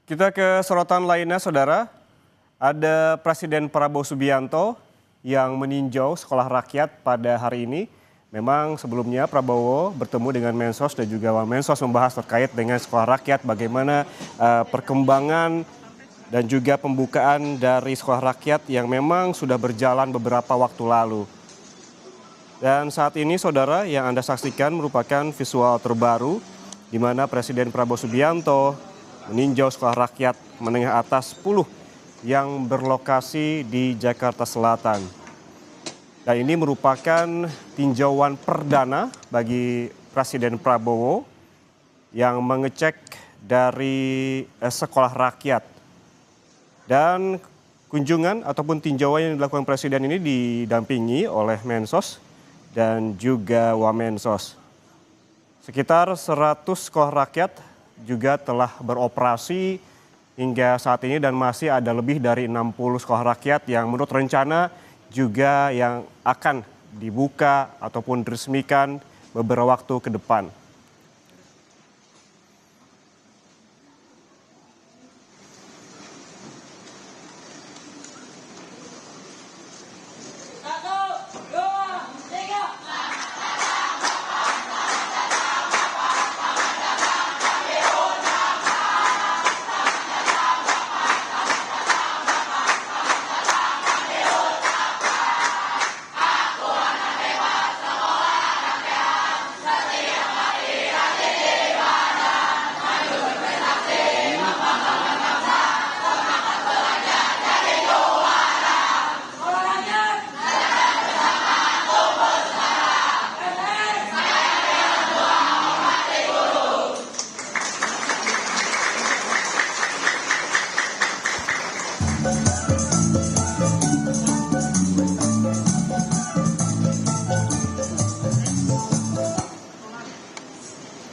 Kita ke sorotan lainnya, Saudara. Ada Presiden Prabowo Subianto yang meninjau sekolah rakyat pada hari ini. Memang sebelumnya Prabowo bertemu dengan Mensos dan juga Wamensos membahas terkait dengan sekolah rakyat, bagaimana perkembangan dan juga pembukaan dari sekolah rakyat yang memang sudah berjalan beberapa waktu lalu. Dan saat ini, Saudara, yang Anda saksikan merupakan visual terbaru di mana Presiden Prabowo Subianto meninjau sekolah rakyat menengah atas 10 yang berlokasi di Jakarta Selatan. Dan ini merupakan tinjauan perdana bagi Presiden Prabowo yang mengecek dari sekolah rakyat. Dan kunjungan ataupun tinjauan yang dilakukan Presiden ini didampingi oleh Mensos dan juga Wamensos. Sekitar 100 sekolah rakyat juga telah beroperasi hingga saat ini dan masih ada lebih dari 60 sekolah rakyat yang menurut rencana juga yang akan dibuka ataupun diresmikan beberapa waktu ke depan.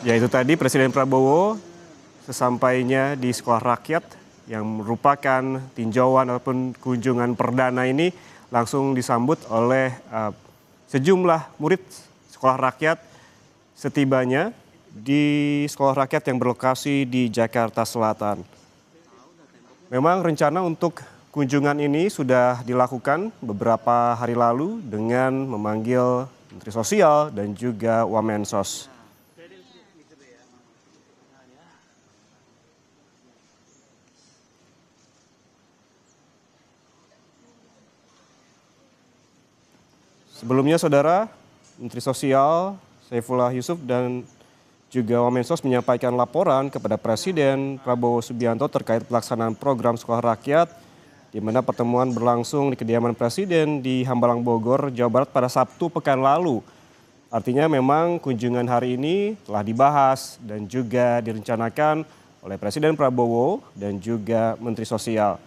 Ya, itu tadi Presiden Prabowo sesampainya di sekolah rakyat yang merupakan tinjauan ataupun kunjungan perdana ini langsung disambut oleh sejumlah murid sekolah rakyat setibanya di sekolah rakyat yang berlokasi di Jakarta Selatan. Memang rencana untuk kunjungan ini sudah dilakukan beberapa hari lalu dengan memanggil Menteri Sosial dan juga Wamensos. Sebelumnya, Saudara, Menteri Sosial Saifullah Yusuf dan juga Wamensos menyampaikan laporan kepada Presiden Prabowo Subianto terkait pelaksanaan program sekolah rakyat, di mana pertemuan berlangsung di kediaman Presiden di Hambalang, Bogor, Jawa Barat pada Sabtu pekan lalu. Artinya memang kunjungan hari ini telah dibahas dan juga direncanakan oleh Presiden Prabowo dan juga Menteri Sosial.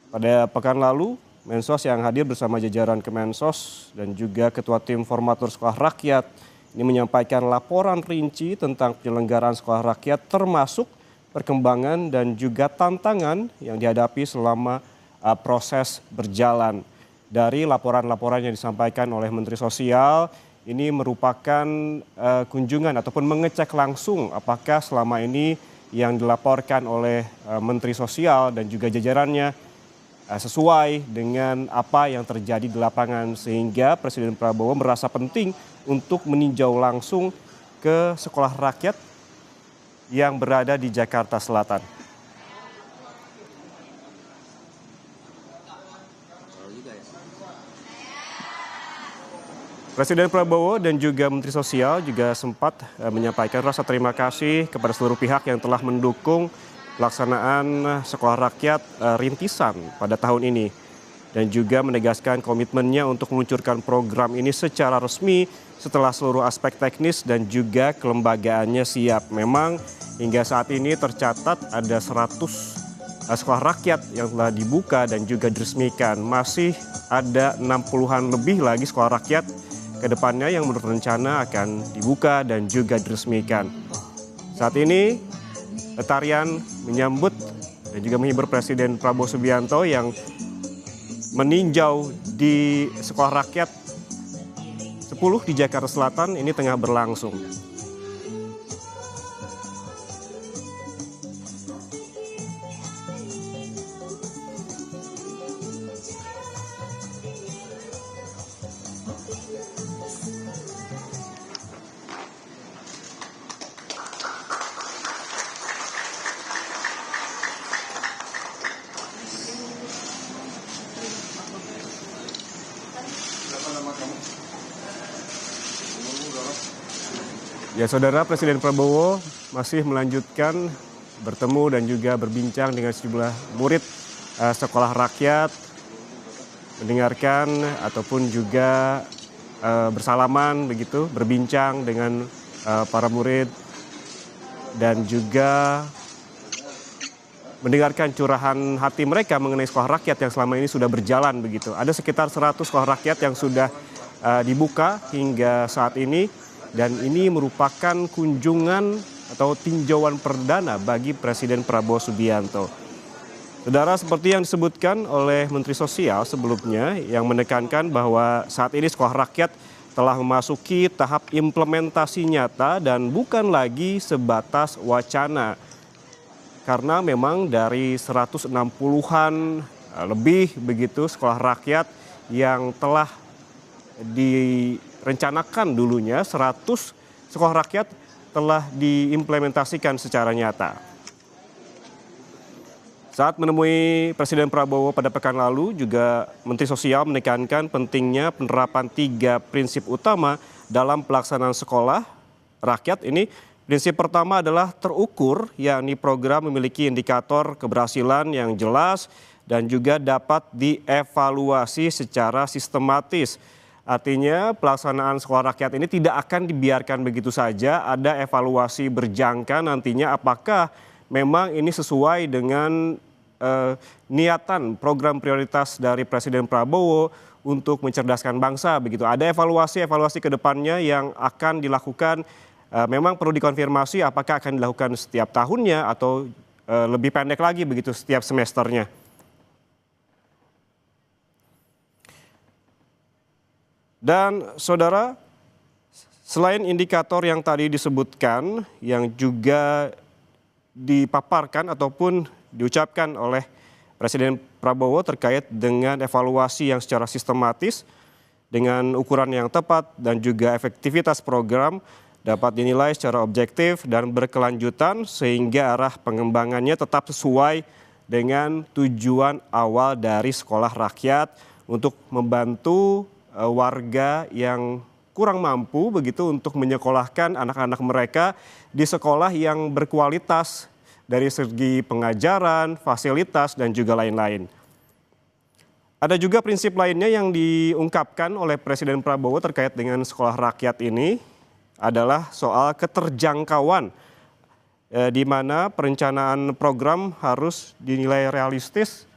Pada pekan lalu, Mensos yang hadir bersama jajaran Kemensos dan juga Ketua Tim Formatur Sekolah Rakyat ini menyampaikan laporan rinci tentang penyelenggaraan sekolah rakyat termasuk perkembangan dan juga tantangan yang dihadapi selama proses berjalan. Dari laporan-laporan yang disampaikan oleh Menteri Sosial, ini merupakan kunjungan ataupun mengecek langsung apakah selama ini yang dilaporkan oleh Menteri Sosial dan juga jajarannya sesuai dengan apa yang terjadi di lapangan, sehingga Presiden Prabowo merasa penting untuk meninjau langsung ke sekolah rakyat yang berada di Jakarta Selatan. Presiden Prabowo dan juga Menteri Sosial juga sempat menyampaikan rasa terima kasih kepada seluruh pihak yang telah mendukung pelaksanaan sekolah rakyat rintisan pada tahun ini dan juga menegaskan komitmennya untuk meluncurkan program ini secara resmi setelah seluruh aspek teknis dan juga kelembagaannya siap. Memang hingga saat ini tercatat ada 100 sekolah rakyat yang telah dibuka dan juga diresmikan. Masih ada 60-an lebih lagi sekolah rakyat ke depannya yang menurut rencana akan dibuka dan juga diresmikan. Saat ini tarian menyambut dan juga menghibur Presiden Prabowo Subianto yang meninjau di sekolah rakyat 10 di Jakarta Selatan ini tengah berlangsung. Ya, Saudara, Presiden Prabowo masih melanjutkan bertemu dan juga berbincang dengan sejumlah murid sekolah rakyat, mendengarkan ataupun juga bersalaman begitu, berbincang dengan para murid dan juga mendengarkan curahan hati mereka mengenai sekolah rakyat yang selama ini sudah berjalan begitu. Ada sekitar 100 sekolah rakyat yang sudah dibuka hingga saat ini, dan ini merupakan kunjungan atau tinjauan perdana bagi Presiden Prabowo Subianto. Saudara, seperti yang disebutkan oleh Menteri Sosial sebelumnya yang menekankan bahwa saat ini sekolah rakyat telah memasuki tahap implementasi nyata dan bukan lagi sebatas wacana. Karena memang dari 160-an lebih begitu sekolah rakyat yang telah direncanakan dulunya, 100 sekolah rakyat telah diimplementasikan secara nyata. Saat menemui Presiden Prabowo pada pekan lalu, juga Menteri Sosial menekankan pentingnya penerapan 3 prinsip utama dalam pelaksanaan sekolah rakyat ini. Prinsip pertama adalah terukur, yakni program memiliki indikator keberhasilan yang jelas dan juga dapat dievaluasi secara sistematis. Artinya pelaksanaan sekolah rakyat ini tidak akan dibiarkan begitu saja, ada evaluasi berjangka nantinya apakah memang ini sesuai dengan niatan program prioritas dari Presiden Prabowo untuk mencerdaskan bangsa begitu. Ada evaluasi ke depannya yang akan dilakukan. Memang perlu dikonfirmasi apakah akan dilakukan setiap tahunnya atau lebih pendek lagi begitu setiap semesternya. Dan Saudara, selain indikator yang tadi disebutkan yang juga dipaparkan ataupun diucapkan oleh Presiden Prabowo terkait dengan evaluasi yang secara sistematis dengan ukuran yang tepat dan juga efektivitas program dapat dinilai secara objektif dan berkelanjutan sehingga arah pengembangannya tetap sesuai dengan tujuan awal dari sekolah rakyat untuk membantu warga yang kurang mampu begitu untuk menyekolahkan anak-anak mereka di sekolah yang berkualitas dari segi pengajaran, fasilitas, dan juga lain-lain. Ada juga prinsip lainnya yang diungkapkan oleh Presiden Prabowo terkait dengan sekolah rakyat ini adalah soal keterjangkauan, di mana perencanaan program harus dinilai realistis